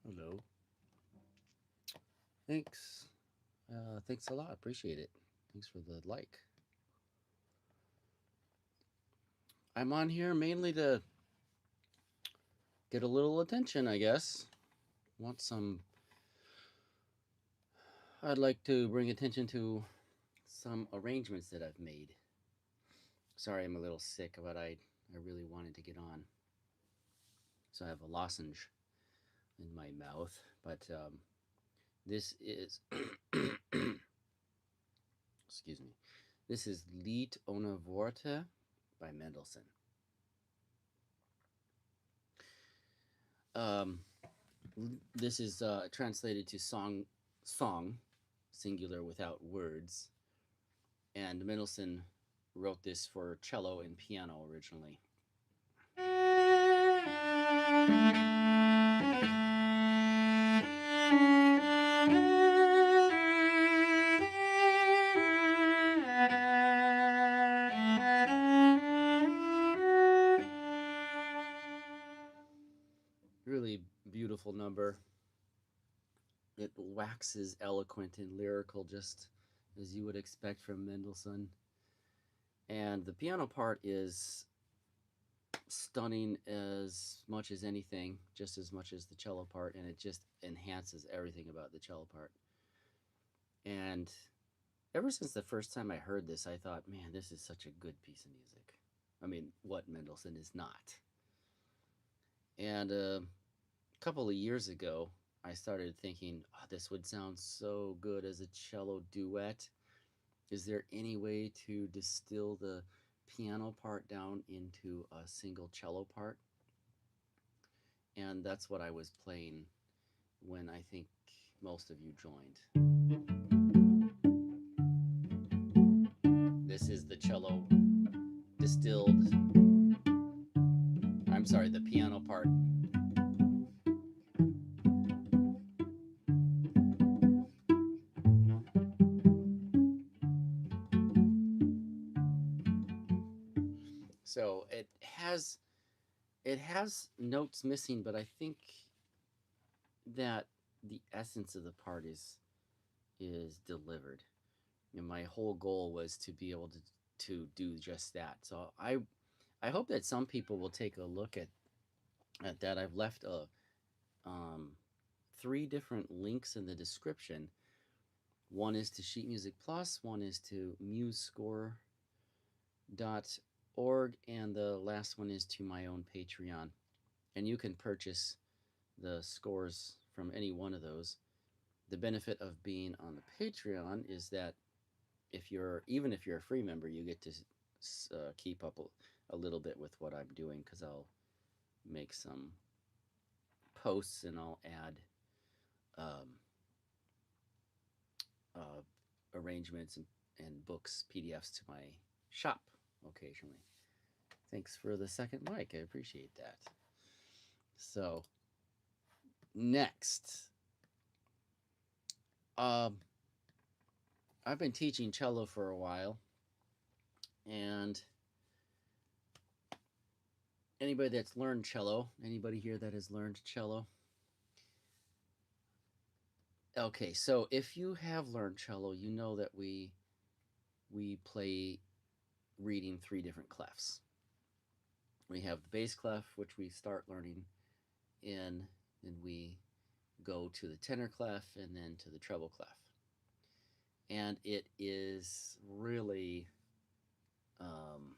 Hello. Thanks. Thanks a lot. Appreciate it. Thanks for the like. I'm on here mainly to get a little attention, I guess. Want some. I'd like to bring attention to some arrangements that I've made. Sorry, I'm a little sick, but I really wanted to get on. So I have a lozenge in my mouth, but this is. Excuse me. This is Lied ohne Worte by Mendelssohn. Um, this is translated to song, singular without words. And Mendelssohn wrote this for cello and piano originally. Really beautiful number. it waxes eloquent and lyrical, just as you would expect from Mendelssohn. And the piano part is stunning as much as anything, just as much as the cello part, and it just enhances everything about the cello part. And ever since the first time I heard this, I thought, man, this is such a good piece of music. I mean, what Mendelssohn is not. And a couple of years ago, I started thinking, oh, this would sound so good as a cello duet. Is there any way to distill the piano part down into a single cello part? And that's what I was playing when I think most of you joined. This is the cello distilled, I'm sorry, the piano part. So it has notes missing, but I think that the essence of the part is delivered. And my whole goal was to be able to do just that. So I hope that some people will take a look at that. I've left um, 3 different links in the description. One is to Sheet Music Plus, one is to musescore.org, and the last one is to my own Patreon. And you can purchase the scores from any one of those. The benefit of being on the Patreon is that if you're a free member, you get to keep up a little bit with what I'm doing, because I'll make some posts and I'll add um, uh, arrangements and books, PDFs to my shop occasionally. Thanks for the second mic. I appreciate that. So, next, um, I've been teaching cello for a while, and anybody that's learned cello, anybody here that has learned cello? Okay, so if you have learned cello, you know that we play reading 3 different clefs. We have the bass clef, which we start learning in, and we go to the tenor clef and then to the treble clef. And it is really um,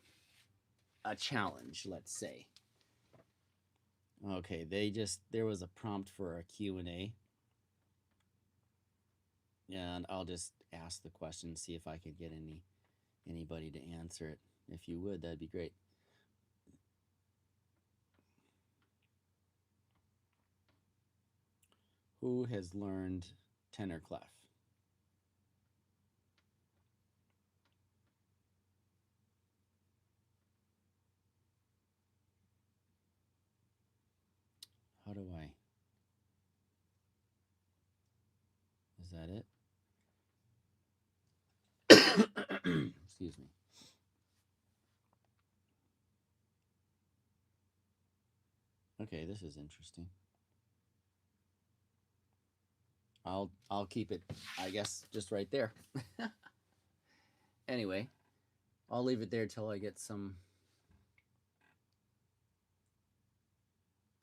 a challenge, let's say. Okay, there was a prompt for a Q&A, and I'll just ask the question, see if I could get anybody to answer it. If you would, that'd be great. Who has learned tenor clef? How do I? Is that it? Excuse me. Okay, this is interesting. I'll keep it, I guess, just right there. Anyway, I'll leave it there till I get some.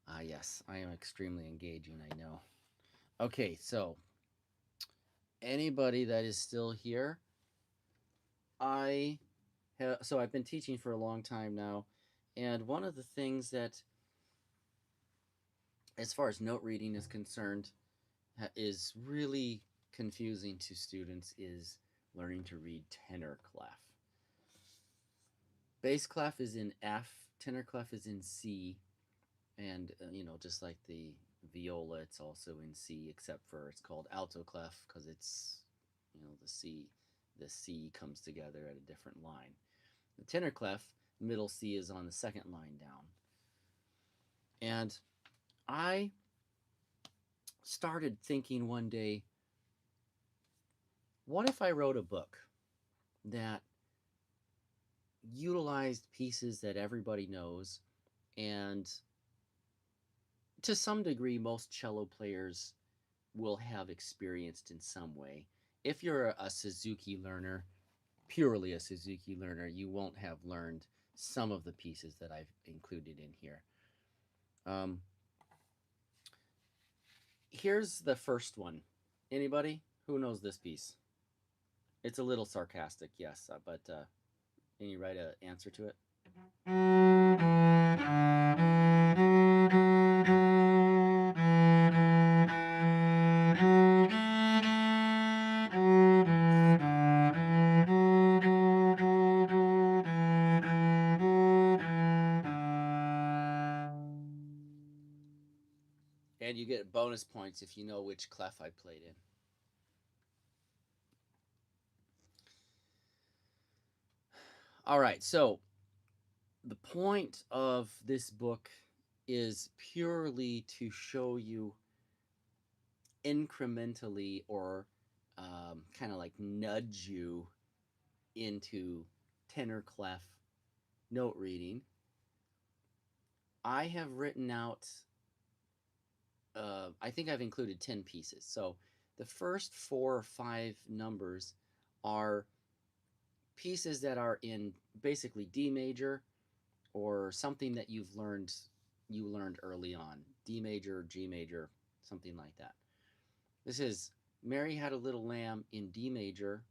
Ah, yes, I am extremely engaging, I know. Okay, so anybody that is still here, so I've been teaching for a long time now, and one of the things that, as far as note reading is concerned, is really confusing to students is learning to read tenor clef. Bass clef is in F, tenor clef is in C, and just like the viola, it's also in C, except for it's called alto clef because it's the C comes together at a different line. The tenor clef, middle C, is on the second line down. And I started thinking one day, what if I wrote a book that utilized pieces that everybody knows, and to some degree most cello players will have experienced in some way. If you're a Suzuki learner, purely a Suzuki learner, you won't have learned some of the pieces that I've included in here. Um, Here's the first one. Anybody who knows this piece? It's a little sarcastic, yes, but can you write an answer to it? And you get bonus points if you know which clef I played in. All right, so the point of this book is purely to show you incrementally, or kind of like nudge you into tenor clef note reading. I have written out, I think I've included 10 pieces. So the first 4 or 5 numbers are pieces that are in basically D major, or something that you learned early on, D major, G major, something like that. This is Mary Had a Little Lamb in D major,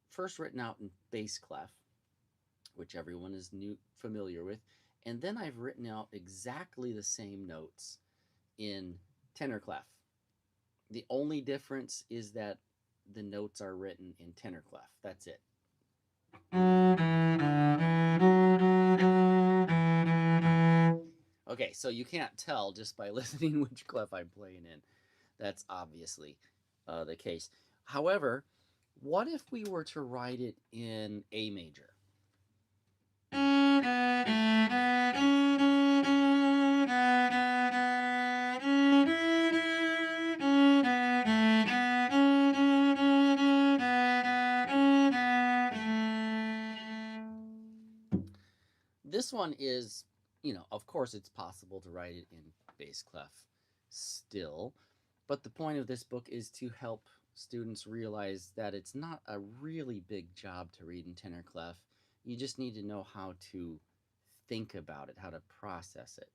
first written out in bass clef, which everyone is familiar with, and then I've written out exactly the same notes in tenor clef. The only difference is that the notes are written in tenor clef. That's it. Okay, so you can't tell just by listening which clef I'm playing in. That's obviously the case. However, what if we were to write it in A major? This one is, of course it's possible to write it in bass clef still, but the point of this book is to help students realize that it's not a really big job to read in tenor clef. You just need to know how to think about it, how to process it.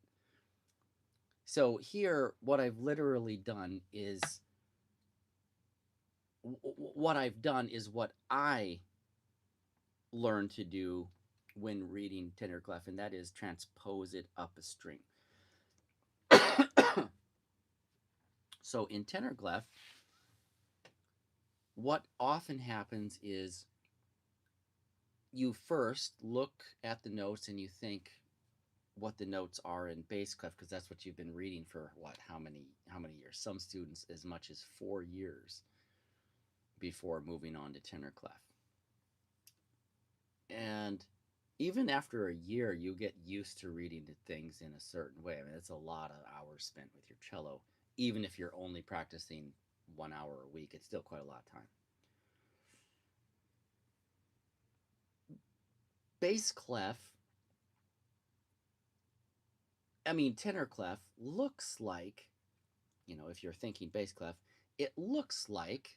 So here, what I've literally done is what I learned to do when reading tenor clef, and that is transpose it up a string. So in tenor clef, what often happens is you first look at the notes and you think what the notes are in bass clef, because that's what you've been reading for how many years? Some students as much as 4 years before moving on to tenor clef. And even after a year, you get used to reading things in a certain way. I mean, it's a lot of hours spent with your cello. Even if you're only practicing 1 hour a week, it's still quite a lot of time. Bass clef, tenor clef looks like, if you're thinking bass clef, it looks like,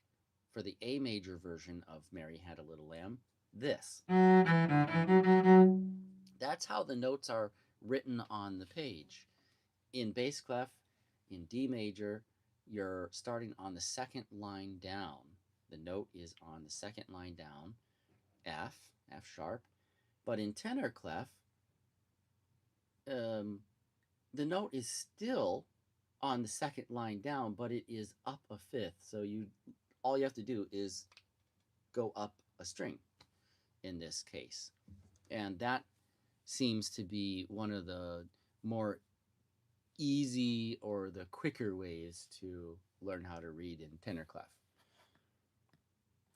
for the A major version of Mary Had a Little Lamb, this. That's how the notes are written on the page. In bass clef, in D major, you're starting on the second line down. The note is on the second line down, F sharp. But in tenor clef, the note is still on the second line down, but it is up a fifth. So all you have to do is go up a string in this case. And that seems to be one of the more easy or the quicker ways to learn how to read in tenor clef.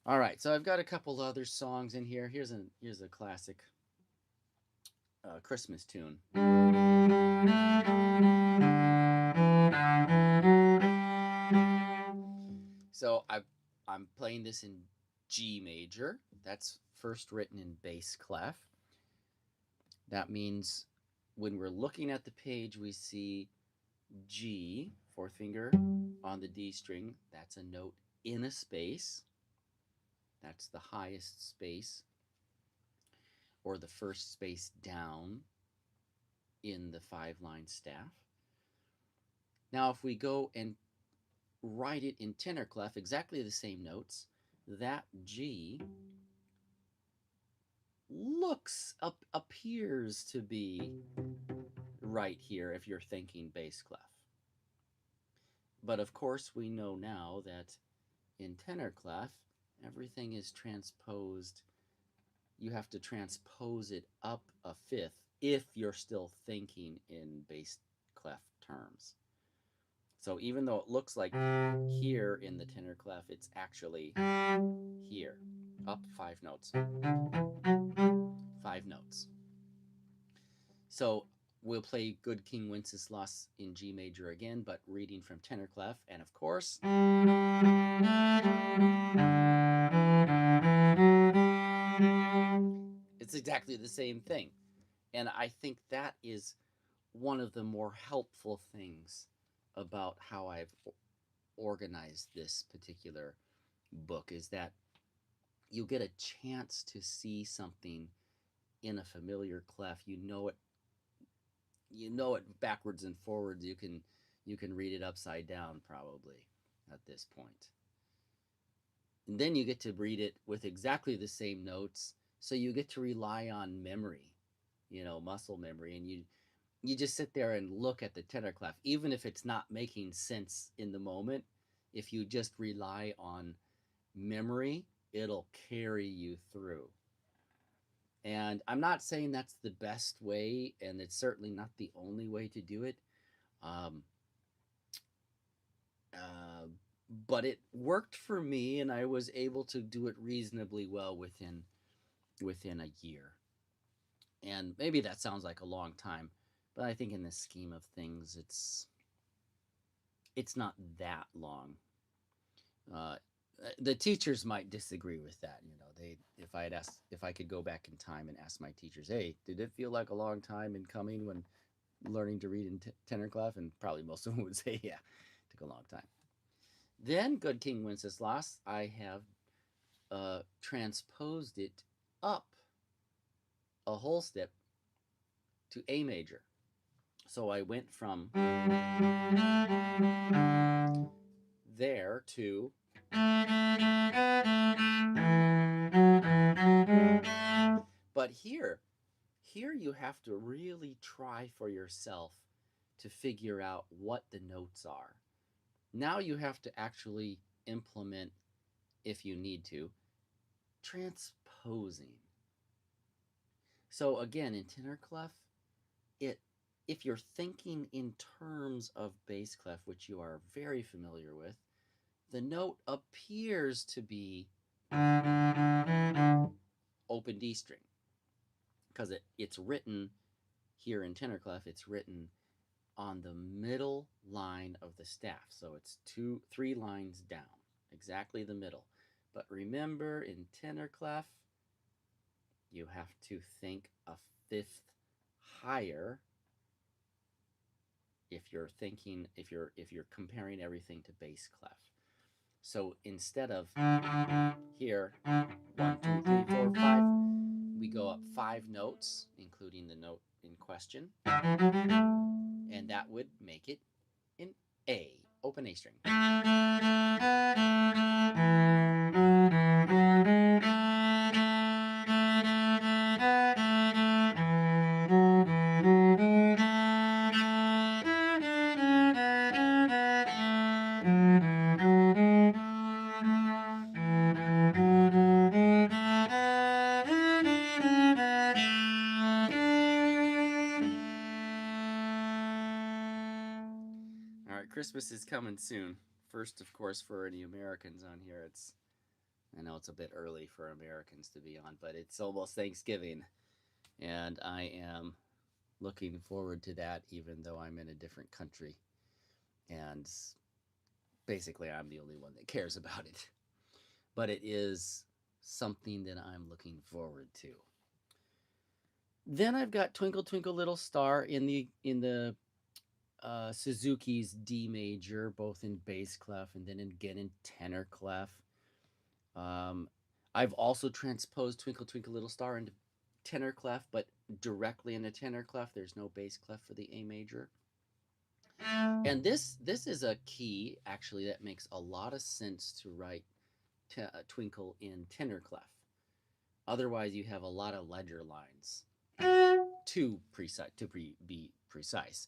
All right, so I've got a couple other songs in here. Here's a classic Christmas tune. So I'm playing this in G major. That's first written in bass clef. That means when we're looking at the page, we see G fourth finger on the D string, that's a note in a space. That's the highest space, or the first space down in the 5-line staff. Now, if we go and write it in tenor clef, exactly the same notes, that G appears to be right here if you're thinking bass clef. But of course, we know now that in tenor clef, everything is transposed. You have to transpose it up a fifth if you're still thinking in bass clef terms. So even though it looks like here in the tenor clef, it's actually here, up 5 notes. 5 notes. So we'll play Good King Wenceslas in G major again, but reading from tenor clef, and of course, it's exactly the same thing. And I think that is one of the more helpful things about how I've organized this particular book, is that you get a chance to see something in a familiar clef. You know it backwards and forwards. You can read it upside down probably at this point. And then you get to read it with exactly the same notes, so you get to rely on memory, muscle memory, and you just sit there and look at the tenor clef, even if it's not making sense in the moment. If you just rely on memory, it'll carry you through. And I'm not saying that's the best way, and it's certainly not the only way to do it. Um, uh, but it worked for me, and I was able to do it reasonably well within a year. And maybe that sounds like a long time, but I think in the scheme of things, it's not that long. Uh, the teachers might disagree with that. If I could go back in time and ask my teachers, hey, did it feel like a long time in coming when learning to read in tenor clef? And probably most of them would say, yeah, it took a long time. Then Good King Wenceslas, I have transposed it up a whole step to A major. So I went from there to but here you have to really try for yourself to figure out what the notes are. Now you have to actually implement, if you need to, transposing. So again, in tenor clef, if you're thinking in terms of bass clef, which you are very familiar with, the note appears to be open D string, because it's written here in tenor clef, it's written on the middle line of the staff. So it's 3 lines down, exactly the middle. But remember, in tenor clef, you have to think a fifth higher if you're comparing everything to bass clef. So instead of here 1, 2, 3, 4, 5, we go up 5 notes, including the note in question, and that would make it in A, open A string. All right, Christmas is coming soon. First, of course, for any Americans on here, I know it's a bit early for Americans to be on, but it's almost Thanksgiving, and I am looking forward to that, even though I'm in a different country, and basically I'm the only one that cares about it. But it is something that I'm looking forward to. Then I've got Twinkle Twinkle Little Star in the Suzuki's D major, both in bass clef and then again in tenor clef. Um, I've also transposed Twinkle Twinkle Little Star into tenor clef, but directly into tenor clef. There's no bass clef for the A major. And this is a key actually that makes a lot of sense to write Twinkle in tenor clef. Otherwise, you have a lot of ledger lines. Too precise be precise.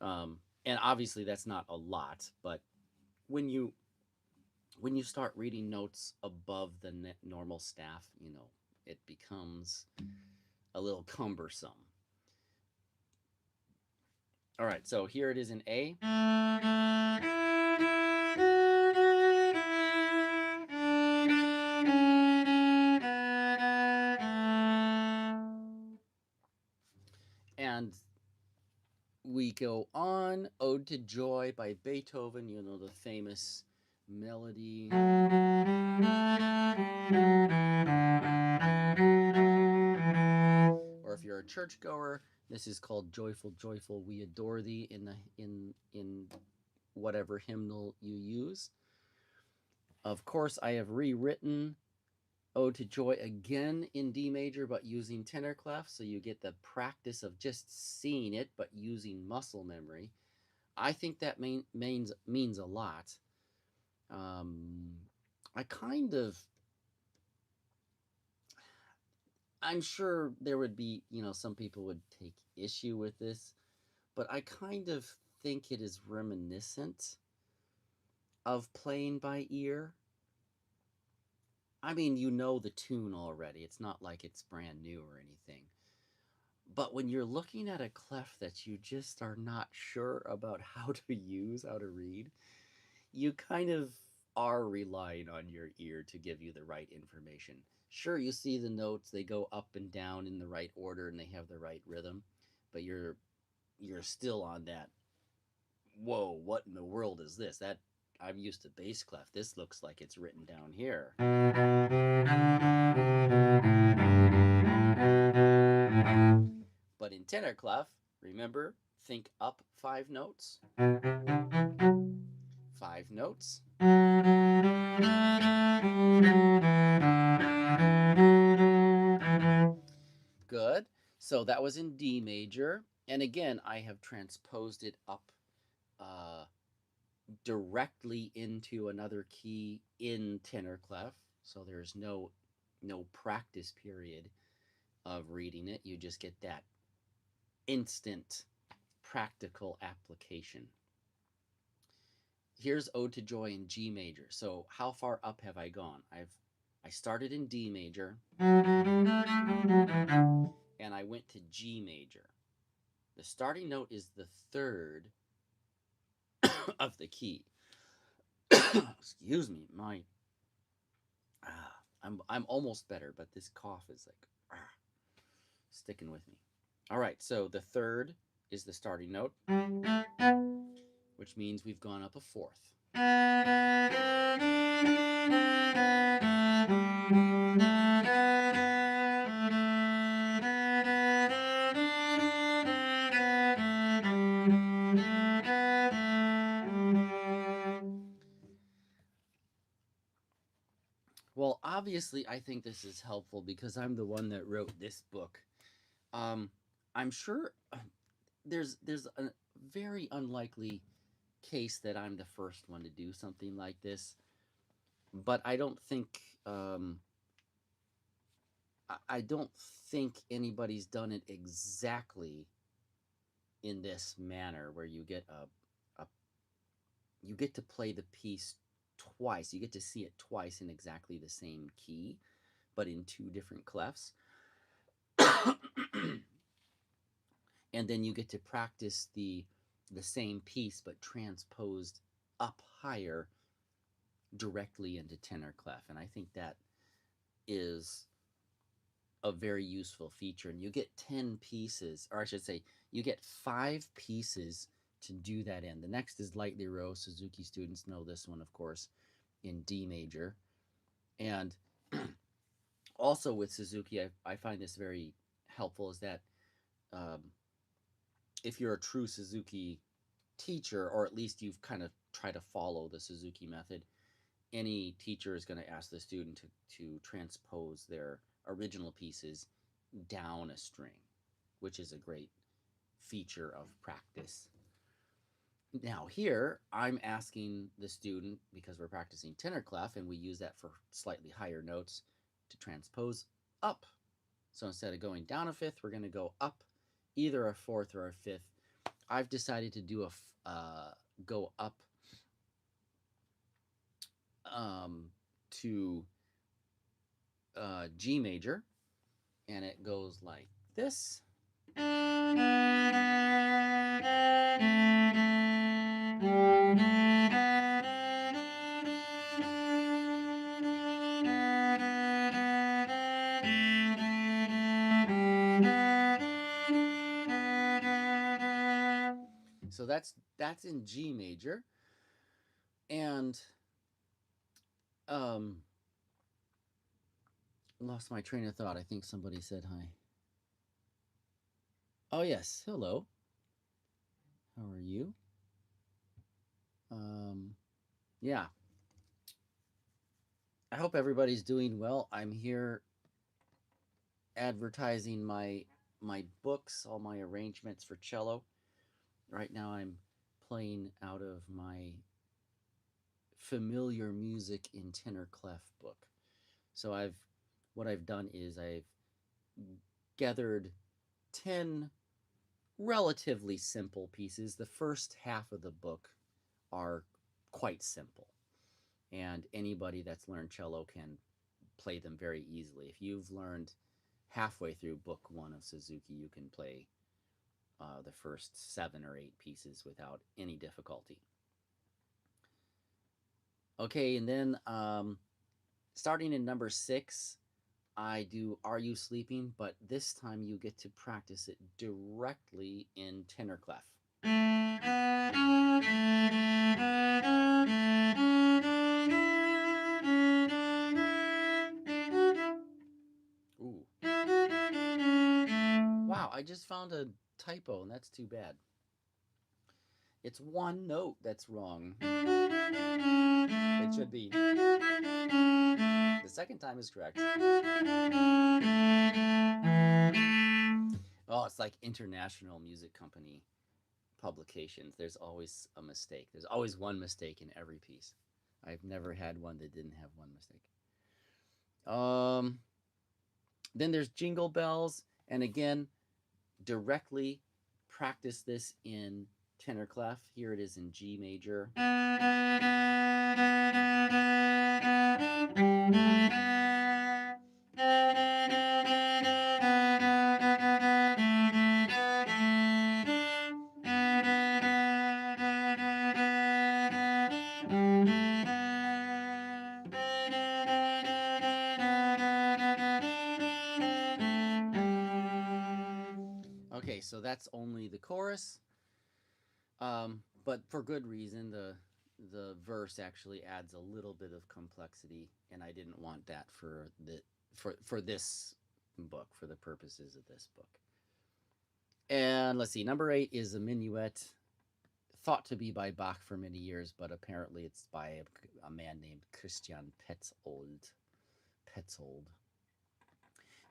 And obviously that's not a lot, but when you when you start reading notes above the normal staff, it becomes a little cumbersome. All right, so here it is in A. And we go on. Ode to Joy by Beethoven, the famous melody. Or if you're a churchgoer, this is called Joyful, Joyful, We Adore Thee in whatever hymnal you use. Of course, I have rewritten Ode to Joy again in D major, but using tenor clef, so you get the practice of just seeing it, but using muscle memory. I think that means a lot. I kind of, I'm sure there would be, some people would take issue with this, but I kind of think it is reminiscent of playing by ear. I mean, you know the tune already. It's not like it's brand new or anything. But when you're looking at a clef that you just are not sure about how to use, how to read, you kind of are relying on your ear to give you the right information. Sure, you see the notes, they go up and down in the right order and they have the right rhythm, but you're still on that, whoa, what in the world is this? That I'm used to bass clef. This looks like it's written down here. But in tenor clef, remember, think up 5 notes. 5 notes. Good. So that was in D major. And again, I have transposed it up uh, directly into another key in tenor clef. So there's no practice period of reading it. You just get that instant practical application. Here's Ode to Joy in G major. So how far up have I gone? I started in D major and I went to G major. The starting note is the third of the key. Excuse me, I'm almost better, but this cough is like sticking with me. All right, so the third is the starting note, which means we've gone up a fourth. Well, obviously, I think this is helpful because I'm the one that wrote this book. I'm sure there's a very unlikely case that I'm the first one to do something like this, but I don't think I don't think anybody's done it exactly in this manner where a you get to play the piece twice. You get to see it twice in exactly the same key, but in 2 different clefs. And then you get to practice the same piece but transposed up higher directly into tenor clef. And I think that is a very useful feature. And you get 10 pieces, or I should say, you get 5 pieces to do that in. The next is Lightly Rose. Suzuki students know this one, of course, in D major. And also with Suzuki, I find this very helpful, is that um, if you're a true Suzuki teacher, or at least you've kind of tried to follow the Suzuki method, any teacher is going to ask the student to transpose their original pieces down a string, which is a great feature of practice. Now here, I'm asking the student, because we're practicing tenor clef and we use that for slightly higher notes, to transpose up. So instead of going down a fifth, we're going to go up either a fourth or a fifth. I've decided to do go up to G major, and it goes like this. So that's in G major, and lost my train of thought. I think somebody said hi. Oh yes, hello. How are you? Yeah. I hope everybody's doing well. I'm here advertising my books, all my arrangements for cello. Right now I'm playing out of my familiar music in tenor clef book. So what I've done is I've gathered 10 relatively simple pieces. The first half of the book are quite simple, and anybody that's learned cello can play them very easily. If you've learned halfway through book 1 of Suzuki, you can play the first 7 or 8 pieces without any difficulty. Okay, and then starting in number 6, I do Are You Sleeping? But this time you get to practice it directly in tenor clef. Ooh. Wow, I just found a typo, and that's too bad. It's one note that's wrong. It should be. The second time is correct. Oh, it's like international music company publications. There's always a mistake. There's always one mistake in every piece. I've never had one that didn't have one mistake. Then there's Jingle Bells, and again, directly practice this in tenor clef. Here it is in G major. Okay, so that's only the chorus, but for good reason. The verse actually adds a little bit of complexity, and I didn't want that for this book, for the purposes of this book. And let's see, number 8 is a minuet, thought to be by Bach for many years, but apparently it's by a man named Christian Petzold.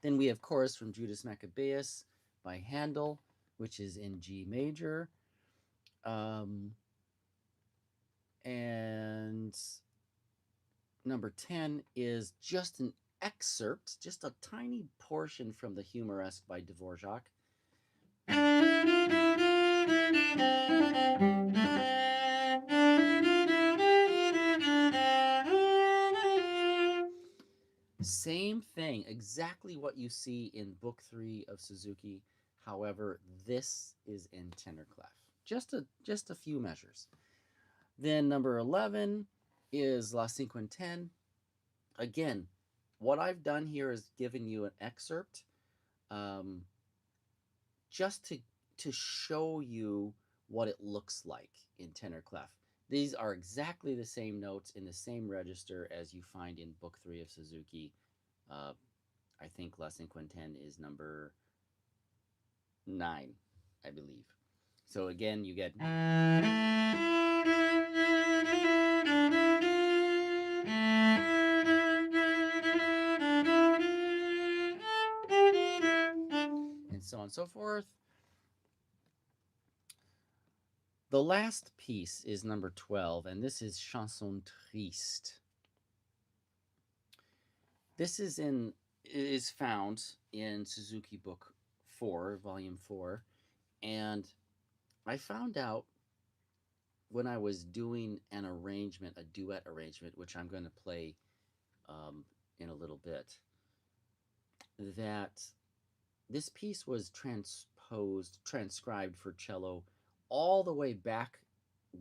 Then we have chorus from Judas Maccabeus by Handel, which is in G major. And number 10 is just an excerpt, just a tiny portion from the Humoresque by Dvorak. Same thing, exactly what you see in book 3 of Suzuki. However, this is in tenor clef. Just a few measures. Then number 11 is La Cinquantaine. Again, what I've done here is given you an excerpt, just to show you what it looks like in tenor clef. These are exactly the same notes in the same register as you find in book 3 of Suzuki. I think La Cinquantaine is number 9, I believe. So again, you get. And so on and so forth. The last piece is number 12, and this is Chanson Triste. This is found in Suzuki Book 4, Volume 4, and I found out when I was doing an arrangement, a duet arrangement, which I'm going to play in a little bit, that this piece was transcribed for cello all the way back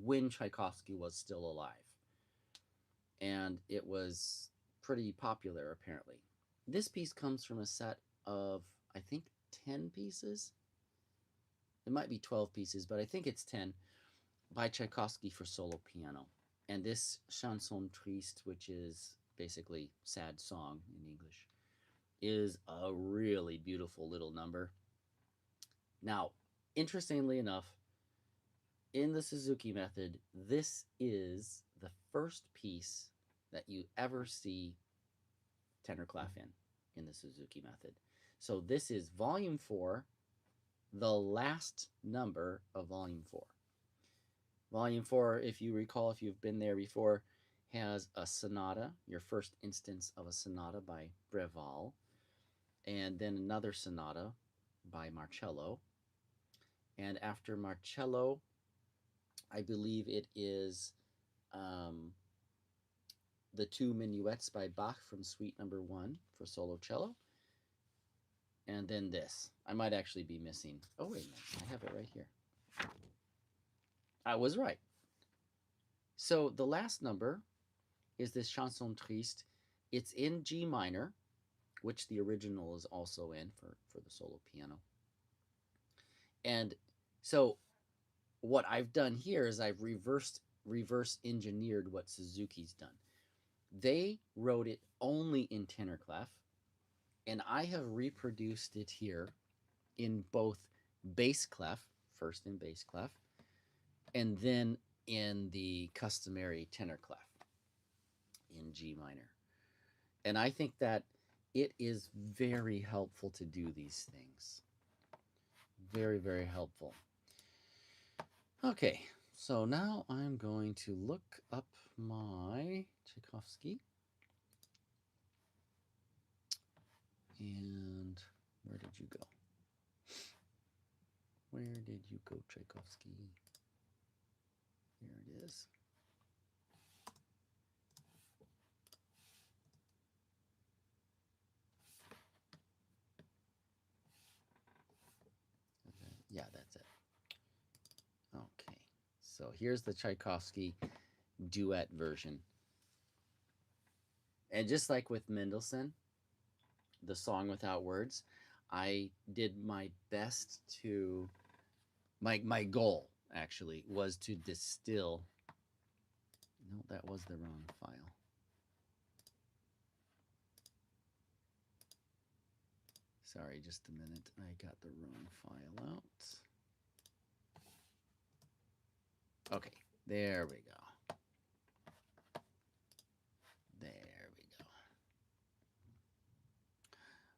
when Tchaikovsky was still alive. And it was pretty popular, apparently. This piece comes from a set of, I think, 10 pieces. It might be 12 pieces, but I think it's 10 by Tchaikovsky for solo piano. And this Chanson Triste, which is basically sad song in English, is a really beautiful little number. Now, interestingly enough, in the Suzuki method, this is the first piece that you ever see tenor clef in the Suzuki method. So this is volume 4, the last number of volume 4. Volume 4, if you recall, if you've been there before, has a sonata, your first instance of a sonata by Breval, and then another sonata by Marcello. And after Marcello, I believe it is the 2 minuets by Bach from Suite Number 1 for solo cello. And then this. I might actually be missing. Oh, wait a minute. I have it right here. I was right. So the last number is this Chanson Triste. It's in G minor, which the original is also in for the solo piano. And so what I've done here is I've reverse engineered what Suzuki's done. They wrote it only in tenor clef, and I have reproduced it here in both bass clef, first in bass clef, and then in the customary tenor clef in G minor. And I think that it is very helpful to do these things. Very, very helpful. Okay, so now I'm going to look up my Tchaikovsky. And where did you go? Where did you go, Tchaikovsky? Here it is. Yeah, that's it. Okay, so here's the Tchaikovsky duet version. And just like with Mendelssohn, the song without words, I did my best to, my goal actually was to distill, no, that was the wrong file. Sorry, just a minute, I got the wrong file out. Okay, there we go. There we go.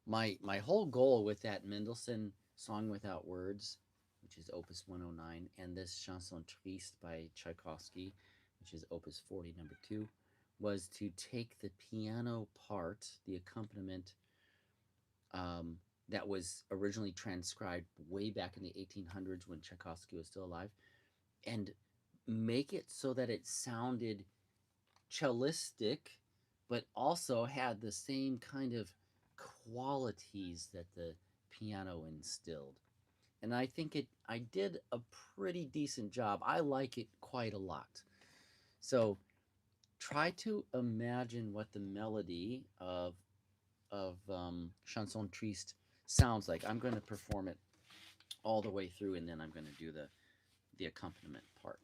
My whole goal with that Mendelssohn Song Without Words, which is Opus 109, and this Chanson Triste by Tchaikovsky, which is Opus 40, number 2, was to take the piano part, the accompaniment that was originally transcribed way back in the 1800s when Tchaikovsky was still alive, and make it so that it sounded cellistic, but also had the same kind of qualities that the piano instilled. And I think I did a pretty decent job. I like it quite a lot. So try to imagine what the melody of Chanson Triste sounds like. I'm going to perform it all the way through, and then I'm going to do the accompaniment part.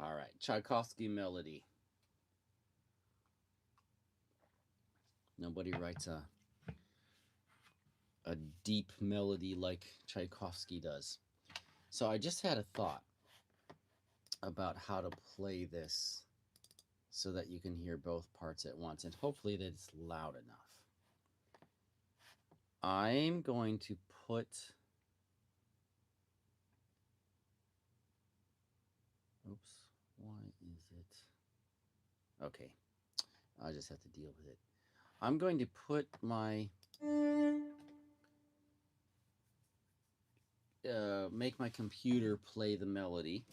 All right, Tchaikovsky melody. Nobody writes a deep melody like Tchaikovsky does. So I just had a thought about how to play this so that you can hear both parts at once, and hopefully that it's loud enough. I'm going to put oops, why is it okay, I'll just have to deal with it. I'm going to put my make my computer play the melody,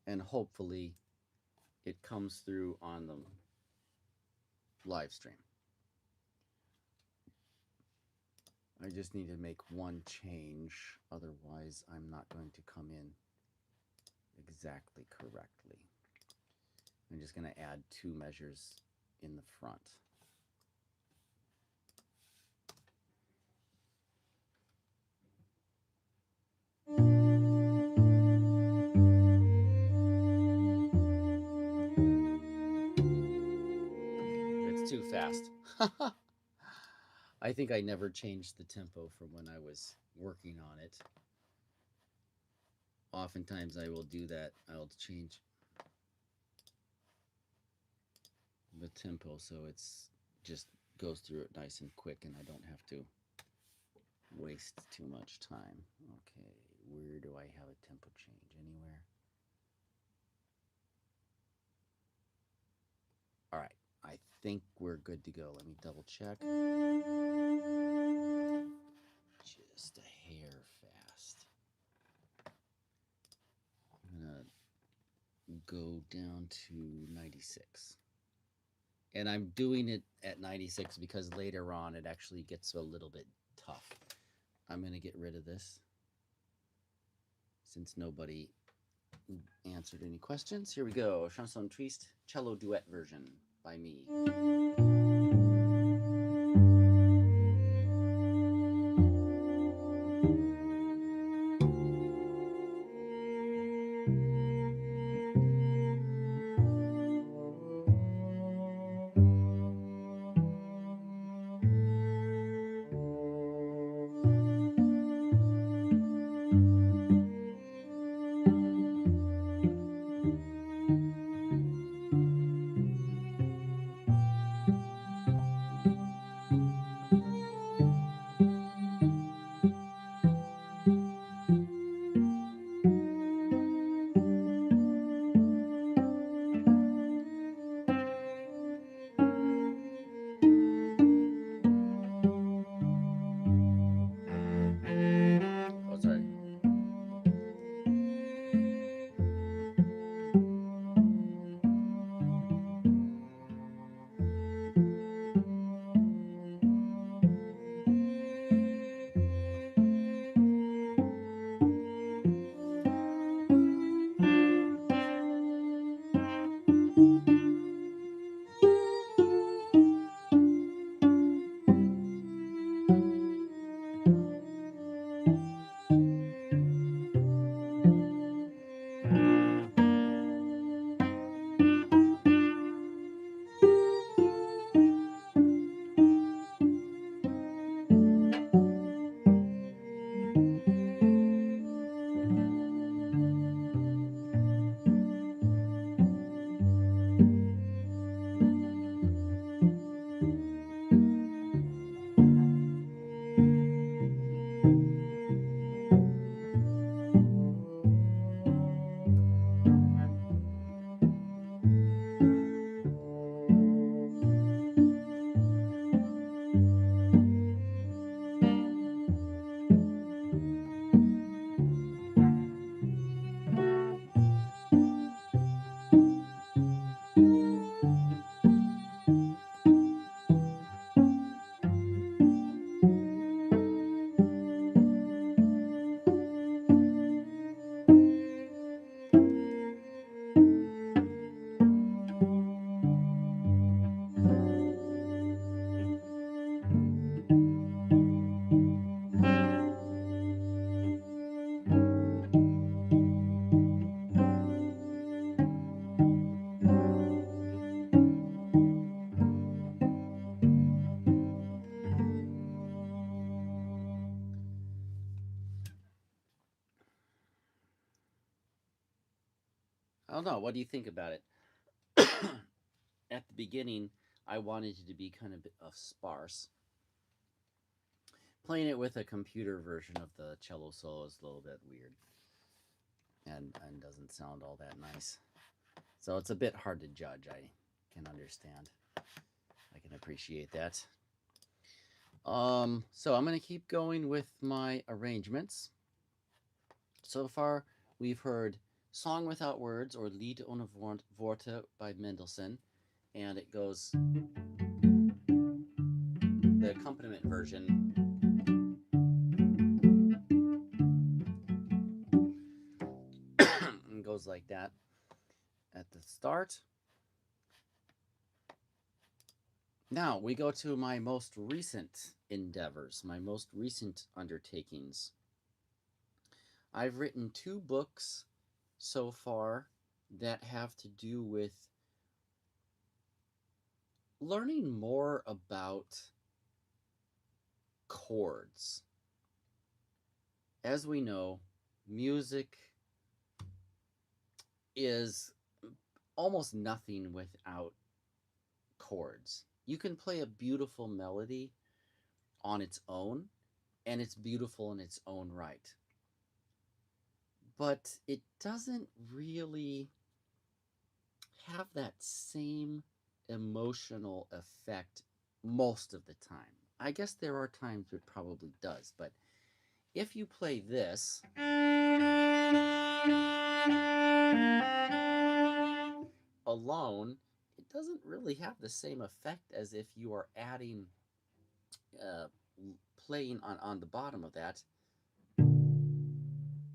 and hopefully it comes through on the live stream. I just need to make one change, otherwise I'm not going to come in exactly correctly. I'm just going to add 2 measures in the front. It's too fast. I think I never changed the tempo from when I was working on it. Oftentimes I will do that. I'll change the tempo so it's just goes through it nice and quick and I don't have to waste too much time. Okay, where do I have a tempo change? Anywhere? All right, I think we're good to go. Let me double check. Just a hair fast. I'm gonna go down to 96. And I'm doing it at 96 because later on it actually gets a little bit tough. I'm going to get rid of this since nobody answered any questions. Here we go. Chanson Triste, cello duet version by me. I don't know. What do you think about it? At the beginning, I wanted it to be kind of sparse. Playing it with a computer version of the cello solo is a little bit weird and doesn't sound all that nice. So it's a bit hard to judge. I can understand. I can appreciate that. So I'm going to keep going with my arrangements. So far, we've heard Song Without Words or Lied ohne Worte by Mendelssohn, and it goes the accompaniment version goes like that at the start. Now we go to my most recent endeavors, my most recent undertakings. I've written 2 books so far that have to do with learning more about chords. As we know, music is almost nothing without chords. You can play a beautiful melody on its own, and it's beautiful in its own right. But it doesn't really have that same emotional effect most of the time. I guess there are times it probably does, but if you play this alone, it doesn't really have the same effect as if you are adding, uh, playing on the bottom of that,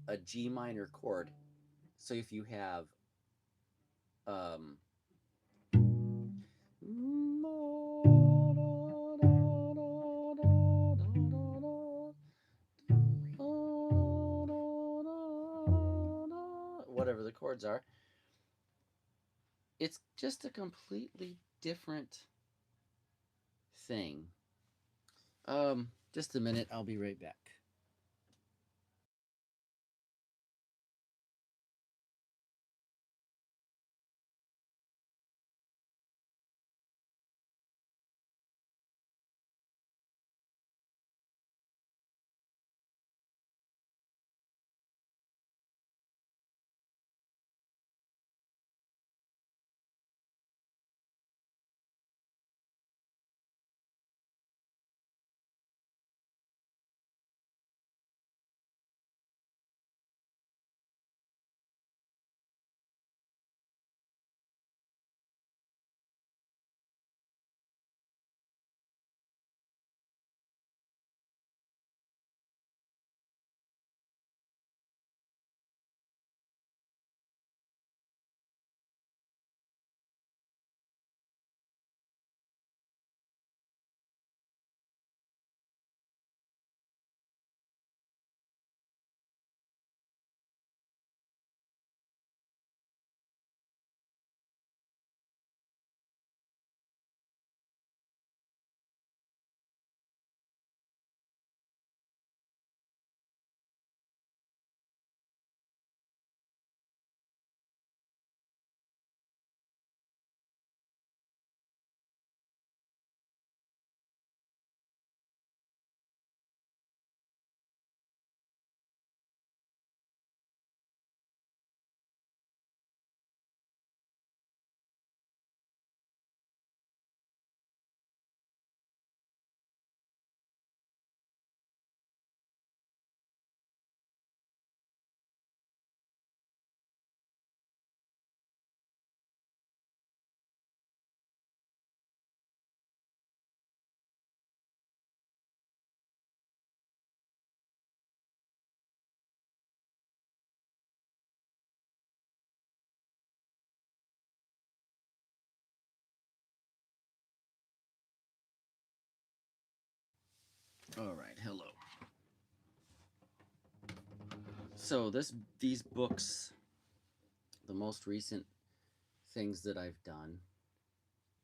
a G minor chord. So if you have um, whatever the chords are, it's just a completely different thing. Just a minute, I'll be right back. All right, hello. So these books, the most recent things that I've done,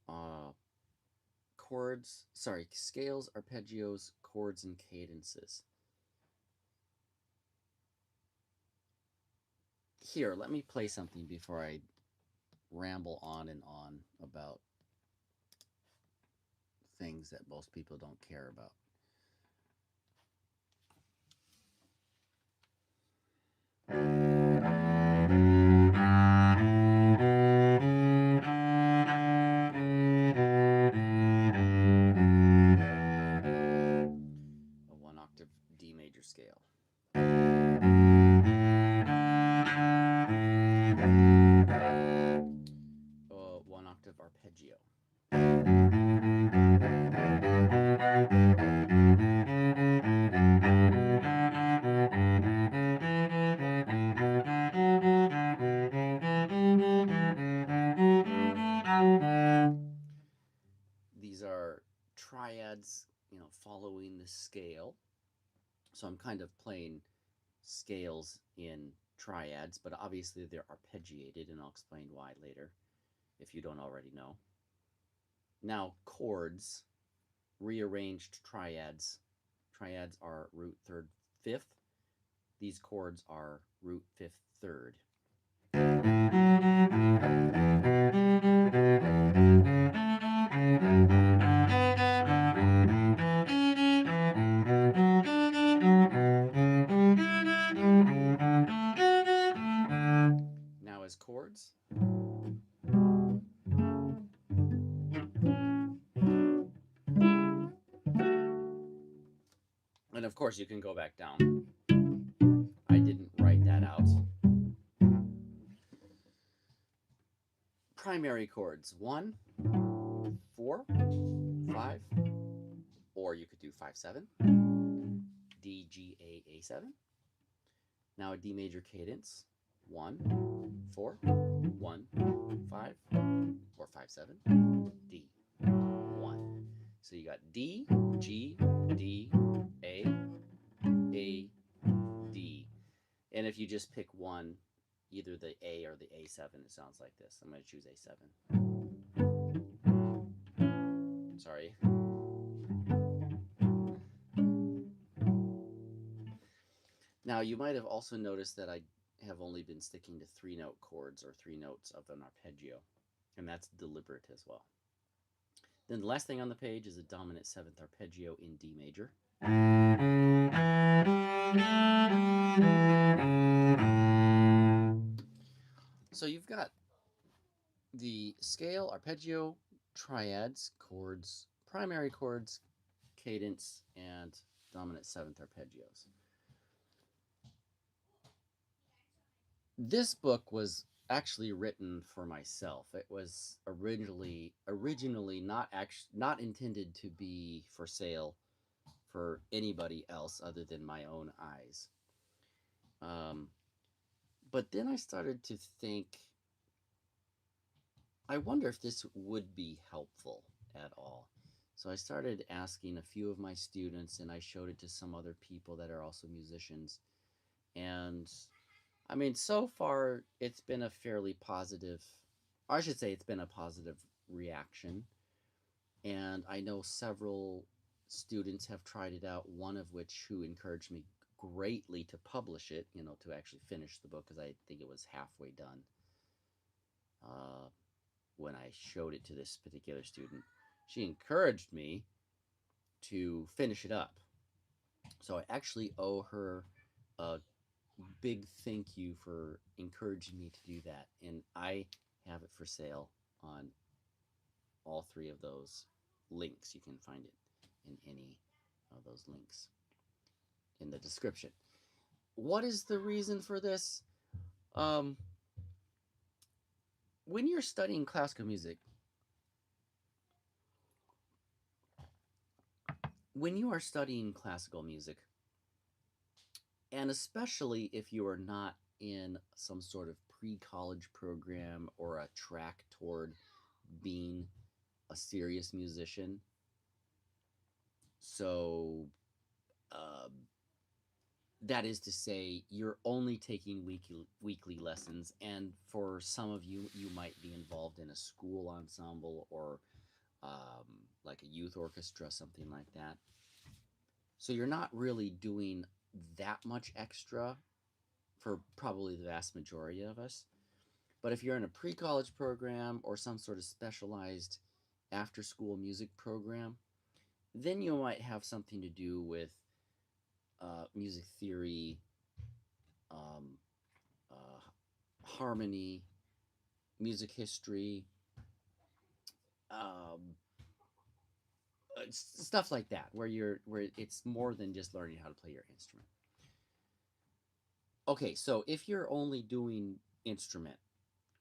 uh, scales, arpeggios, chords, and cadences. Here, let me play something before I ramble on and on about things that most people don't care about. A one octave D major scale. One octave arpeggio. These are triads, following the scale. So I'm kind of playing scales in triads, but obviously they're arpeggiated, and I'll explain why later if you don't already know. Now, chords, rearranged triads. Triads are root third fifth. These chords are root fifth third. Now as chords. And of course you can go back down. I didn't write that out. Primary chords 1, 4, 5, or you could do 5, 7, D, G, A, A7. Now a D major cadence 1, 4, 1, 5, or 5, 7, D, 1. So you got D, G, D, A, A, D. And if you just pick one, either the A or the A7, it sounds like this. I'm going to choose A7. Sorry. Now, you might have also noticed that I have only been sticking to 3-note chords, or 3 notes of an arpeggio, and that's deliberate as well. Then the last thing on the page is a dominant 7th arpeggio in D major. So you've got the scale, arpeggio, triads, chords, primary chords, cadence, and dominant 7th arpeggios. This book was actually written for myself. It was originally not intended to be for sale for anybody else other than my own eyes. But then I started to think, I wonder if this would be helpful at all. So I started asking a few of my students, and I showed it to some other people that are also musicians. And I mean, so far it's been a fairly positive, or I should say it's been a positive reaction. And I know several students have tried it out, one of which who encouraged me greatly to publish it, to actually finish the book, because I think it was halfway done when I showed it to this particular student. She encouraged me to finish it up. So I actually owe her a big thank you for encouraging me to do that. And I have it for sale on all 3 of those links. You can find it in any of those links in the description. What is the reason for this? When you're studying classical music, and especially if you are not in some sort of pre-college program or a track toward being a serious musician, so that is to say, you're only taking weekly lessons, and for some of you, you might be involved in a school ensemble or like a youth orchestra, something like that. So you're not really doing that much extra for probably the vast majority of us. But if you're in a pre college program or some sort of specialized after school music program, then you might have something to do with music theory, um, uh, harmony, music history, um, stuff like that, where it's more than just learning how to play your instrument. Okay, so if you're only doing instrument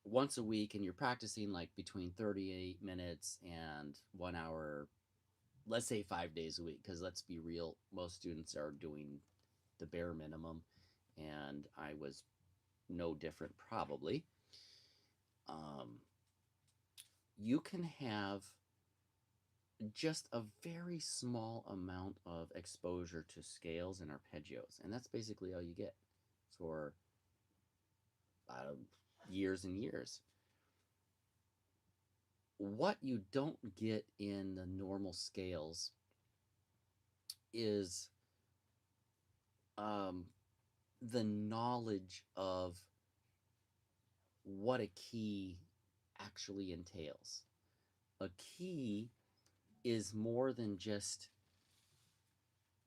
once a week and you're practicing like between 38 minutes and 1 hour, let's say 5 days a week, because let's be real, most students are doing the bare minimum, and I was no different probably. Um, you can have just a very small amount of exposure to scales and arpeggios, and that's basically all you get for years and years. What you don't get in the normal scales is um, the knowledge of what a key actually entails. A key is more than just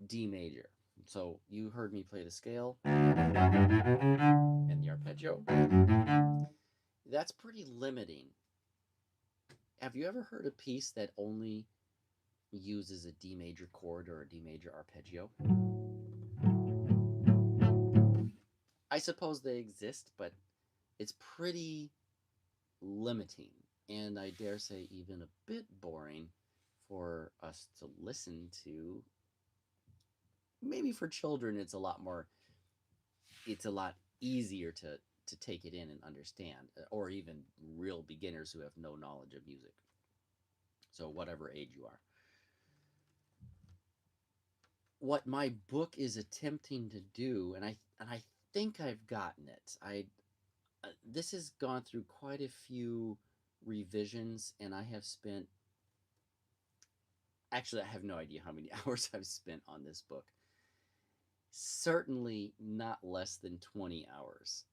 D major. So you heard me play the scale and the arpeggio. That's pretty limiting. Have you ever heard a piece that only uses a D major chord or a D major arpeggio? I suppose they exist, but it's pretty limiting, and I dare say even a bit boring for us to listen to. Maybe for children it's a lot easier to take it in and understand, or even real beginners who have no knowledge of music. So whatever age you are. What my book is attempting to do, and I think I've gotten it. I This has gone through quite a few revisions, and I have spent, actually I have no idea how many hours I've spent on this book. Certainly not less than 20 hours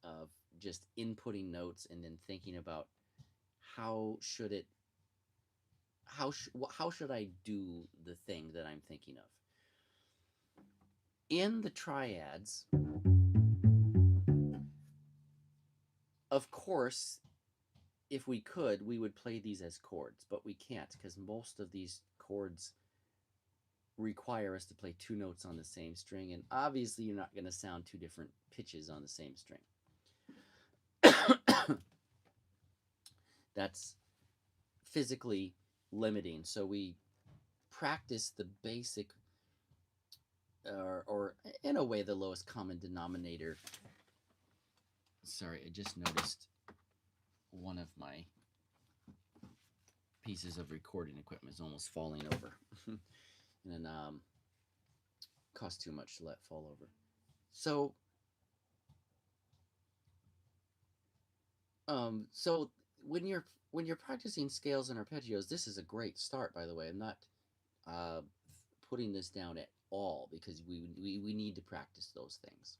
of just inputting notes and then thinking about how should it how should I do the thing that I'm thinking of. In the triads, of course, if we could, we would play these as chords, but we can't because most of these chords require us to play two notes on the same string, and obviously you're not going to sound two different pitches on the same string. That's physically limiting. So we practice the basic, or in a way, the lowest common denominator. Sorry, I just noticed one of my pieces of recording equipment is almost falling over. And cost too much to let fall over. So so when you're practicing scales and arpeggios, this is a great start. By the way, I'm not uh, putting this down at all because we need to practice those things.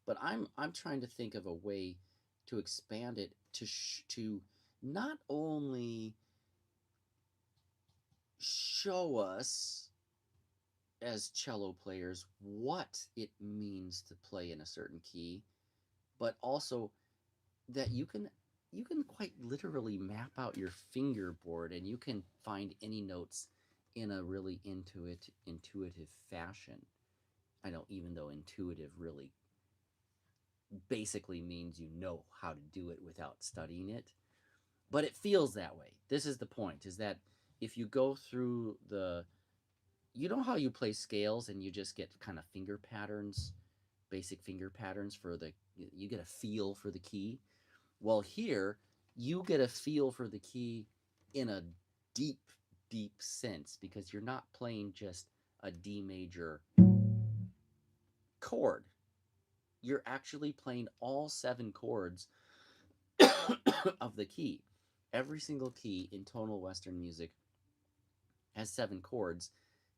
But I'm trying to think of a way to expand it to not only show us as cello players what it means to play in a certain key, but also that you can quite literally map out your fingerboard and you can find any notes in a really intuitive fashion. I know, even though intuitive really basically means you know how to do it without studying it, but it feels that way. This is the point, is that if you go through the, you know how you play scales and you just get kind of finger patterns, basic finger patterns for the, you get a feel for the key. Well, here you get a feel for the key in a deep, deep sense because you're not playing just a D major chord. You're actually playing all seven chords of the key. Every single key in tonal Western music has seven chords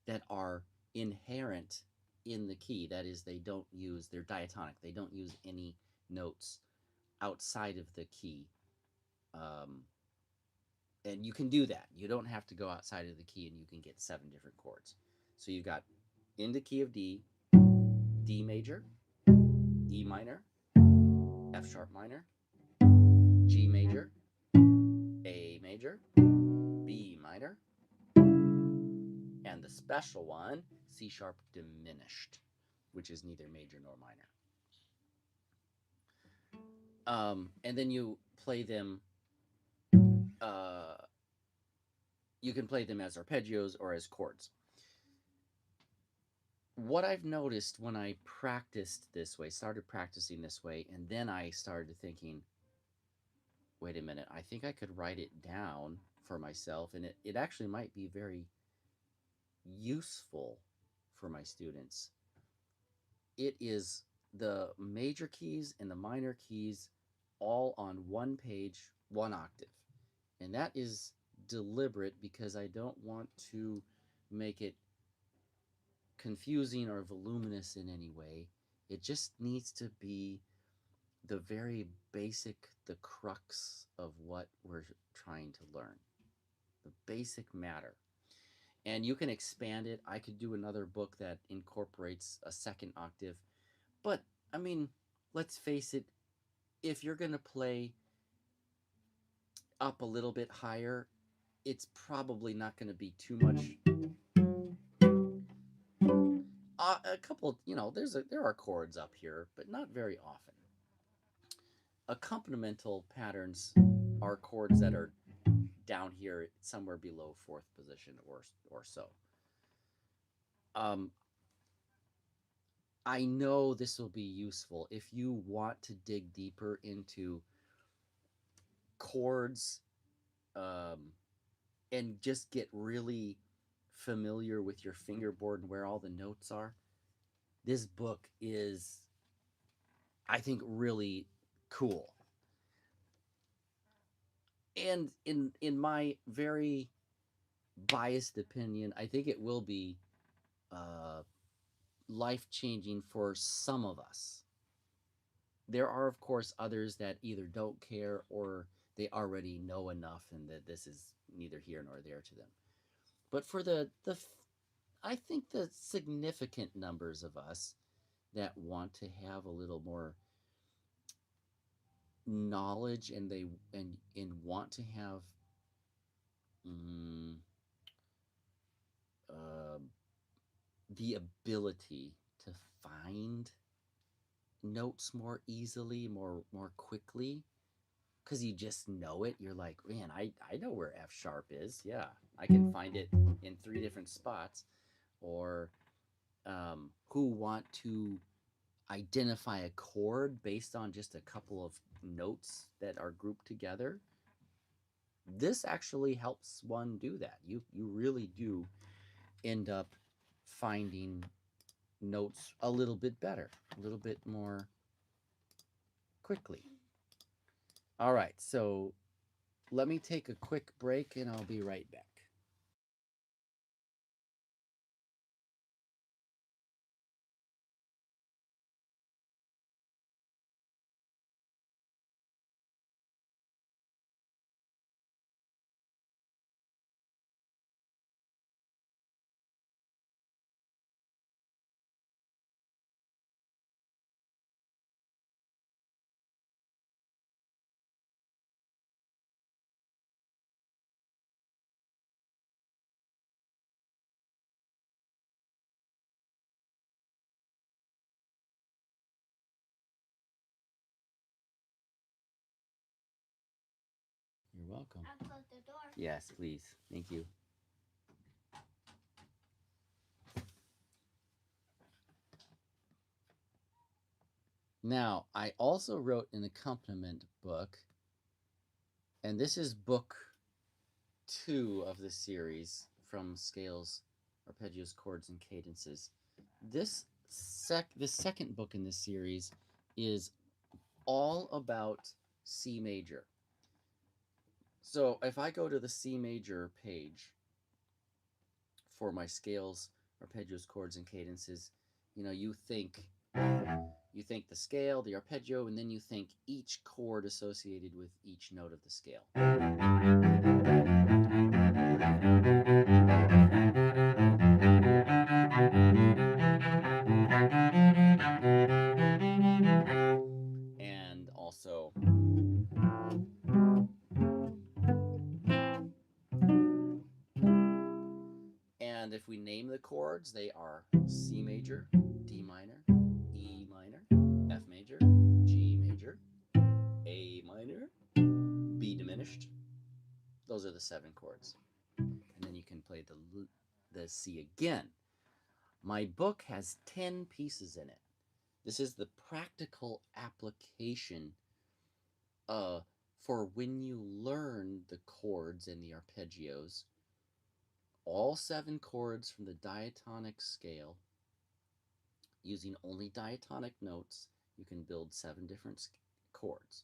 that are inherent in the key. That is, they're diatonic. They don't use any notes outside of the key. Um, and you can do that. You don't have to go outside of the key, and you can get 7 different chords. So you've got in the key of D, D major, E minor, F sharp minor, G major, A major, B minor, and the special one, C sharp diminished, which is neither major nor minor. And then you play them. Uh, you can play them as arpeggios or as chords. What I've noticed when I practiced this way, started practicing this way, and then I started thinking, wait a minute, I think I could write it down for myself, and it actually might be very useful for my students. It is the major keys and the minor keys all on one page, one octave. And that is deliberate because I don't want to make it confusing or voluminous in any way. It just needs to be the very basic, the crux of what we're trying to learn, the basic matter. And you can expand it. I could do another book that incorporates a second octave. But, I mean, let's face it, if you're going to play up a little bit higher, it's probably not going to be too much. A couple, there are chords up here, but not very often. Accompanimental patterns are chords that are down here somewhere below fourth position or so. Um, I know this will be useful if you want to dig deeper into chords, um, and just get really familiar with your fingerboard and where all the notes are. This book is, I think, really cool. And in my very biased opinion, I think it will be uh, life changing for some of us. There are, of course, others that either don't care or they already know enough, and that this is neither here nor there to them. But for I think the significant numbers of us that want to have a little more knowledge, and want to have mm, uh, the ability to find notes more easily, more quickly, because you just know it. You're like, man, I know where F sharp is. Yeah, I can find it in 3 different spots. Or who want to identify a chord based on just a couple of notes that are grouped together. This actually helps one do that. You really do end up finding notes a little bit better, a little bit more quickly. All right, so let me take a quick break and I'll be right back. You're welcome. I'll close the door. Yes, please. Thank you. Now, I also wrote an accompaniment book, and this is book 2 of the series from Scales, Arpeggios, Chords, and Cadences. The second book in this series is all about C major. So if I go to the C major page for my Scales, Arpeggios, Chords, and Cadences, you think the scale, the arpeggio, and then you think each chord associated with each note of the scale. And also, and if we name the chords, they are C major, D minor, E minor, F major, G major, A minor, B diminished. Those are the 7 chords. And then you can play the C again. My book has 10 pieces in it. This is the practical application for when you learn the chords and the arpeggios. All 7 chords from the diatonic scale. Using only diatonic notes, you can build 7 different chords.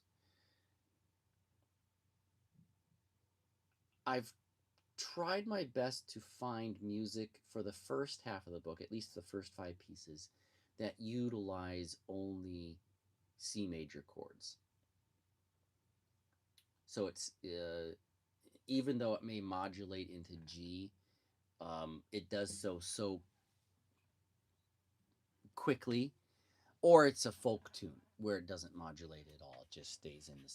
I've tried my best to find music for the first half of the book, at least the first 5 pieces, that utilize only C major chords. So it's even though it may modulate into G, it does so quickly, or it's a folk tune where it doesn't modulate at all; it just stays in the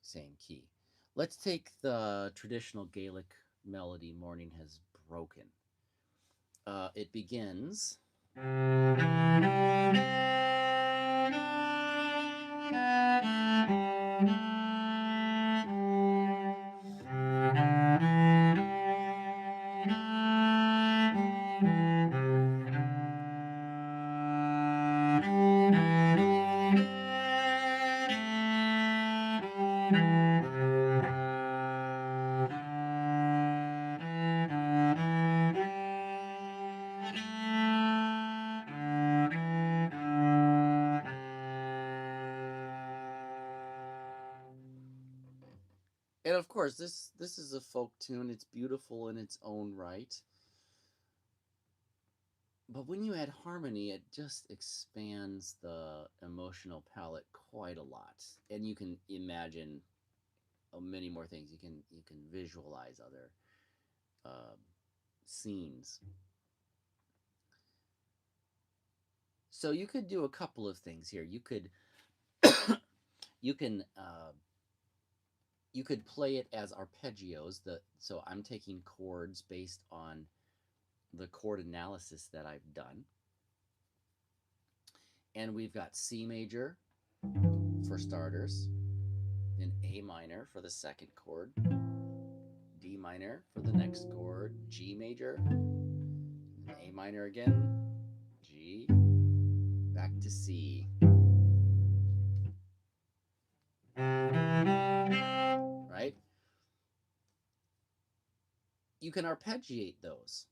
same key. Let's take the traditional Gaelic melody, "Morning Has Broken." It begins. And of course, this is a folk tune. It's beautiful in its own right. But when you add harmony, it just expands the emotional palette quite a lot. And you can imagine many more things. You can visualize other uh, scenes. So you could do a couple of things here. You can you could play it as arpeggios. So I'm taking chords based on the chord analysis that I've done. And we've got C major for starters, then A minor for the second chord, D minor for the next chord, G major, A minor again, G, back to C. Right? You can arpeggiate those.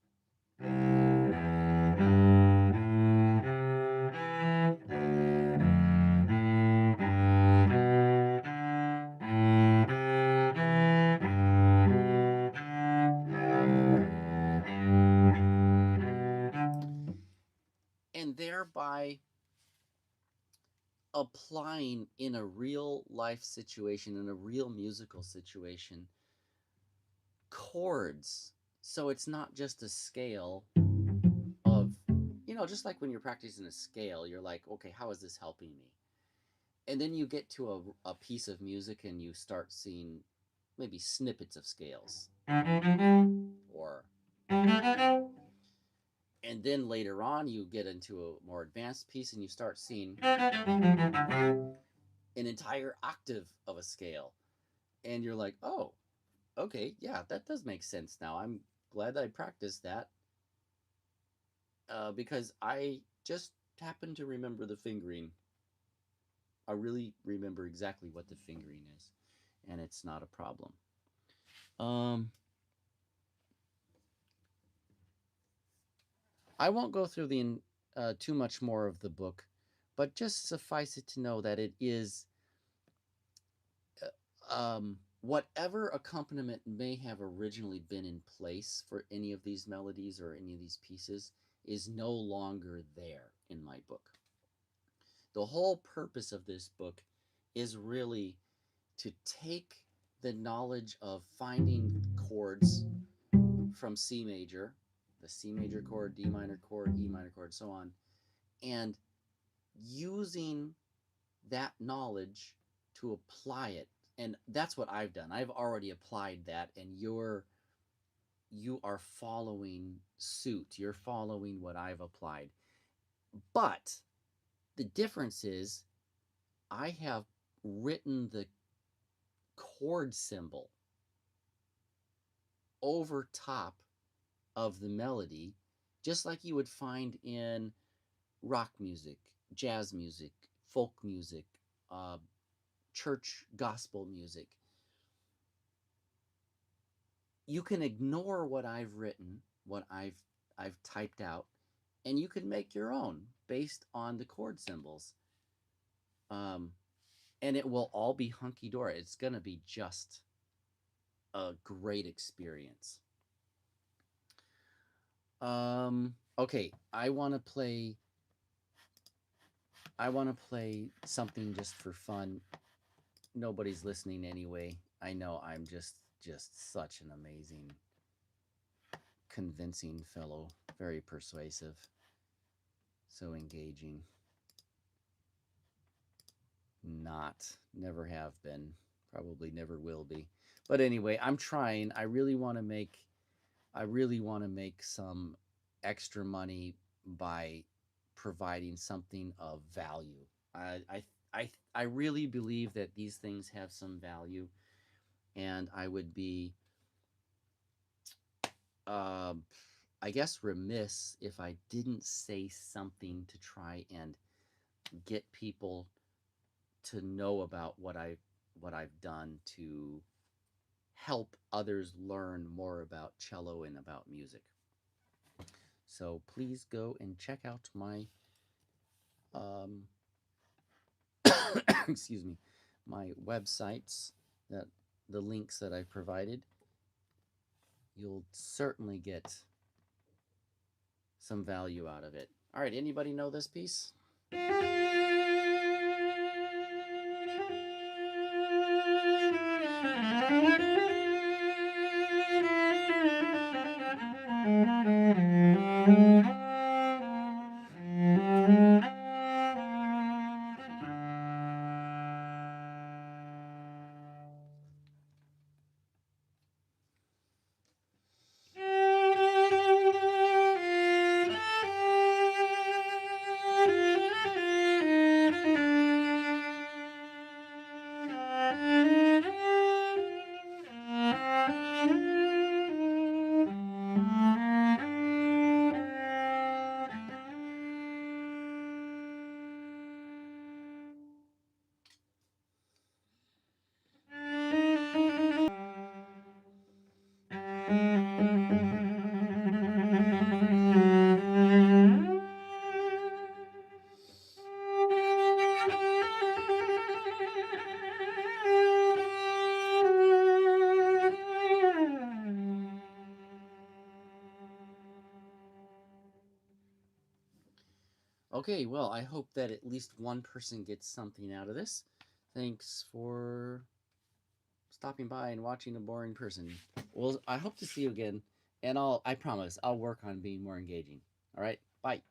And thereby applying in a real life situation, in a real musical situation, chords. So it's not just a scale of, just like when you're practicing a scale, you're like, okay, how is this helping me? And then you get to a piece of music and you start seeing maybe snippets of scales. Or, and then later on, you get into a more advanced piece and you start seeing an entire octave of a scale. And you're like, oh, okay, yeah, that does make sense now. I'm glad that I practiced that because I just happen to remember the fingering. I really remember exactly what the fingering is, and it's not a problem. Um, I won't go through too much more of the book, but just suffice it to know that it is whatever accompaniment may have originally been in place for any of these melodies or any of these pieces is no longer there in my book. The whole purpose of this book is really to take the knowledge of finding chords from C major, the C major chord, D minor chord, E minor chord, so on, and using that knowledge to apply it. And that's what I've done. I've already applied that, and you are following suit. You're following what I've applied. But the difference is I have written the chord symbol over top of the melody, just like you would find in rock music, jazz music, folk music, uh, church gospel music. You can ignore what I've written, what I've typed out, and you can make your own based on the chord symbols. Um, and it will all be hunky dory. It's gonna be just a great experience. Okay, I want to play something just for fun. Nobody's listening anyway. I know I'm just such an amazing, convincing fellow, very persuasive, so engaging. Not, never have been, probably never will be. But anyway, I'm trying. I really want to make some extra money by providing something of value. I I I really believe that these things have some value, and I would be, uh, I guess, remiss if I didn't say something to try and get people to know about what I've done to help others learn more about cello and about music. So please go and check out my um, excuse me, my websites, that the links that I provided. You'll certainly get some value out of it. All right, anybody know this piece? Okay, well, I hope that at least one person gets something out of this. Thanks for stopping by and watching a boring person. Well, I hope to see you again, and I promise I'll work on being more engaging. All right, bye.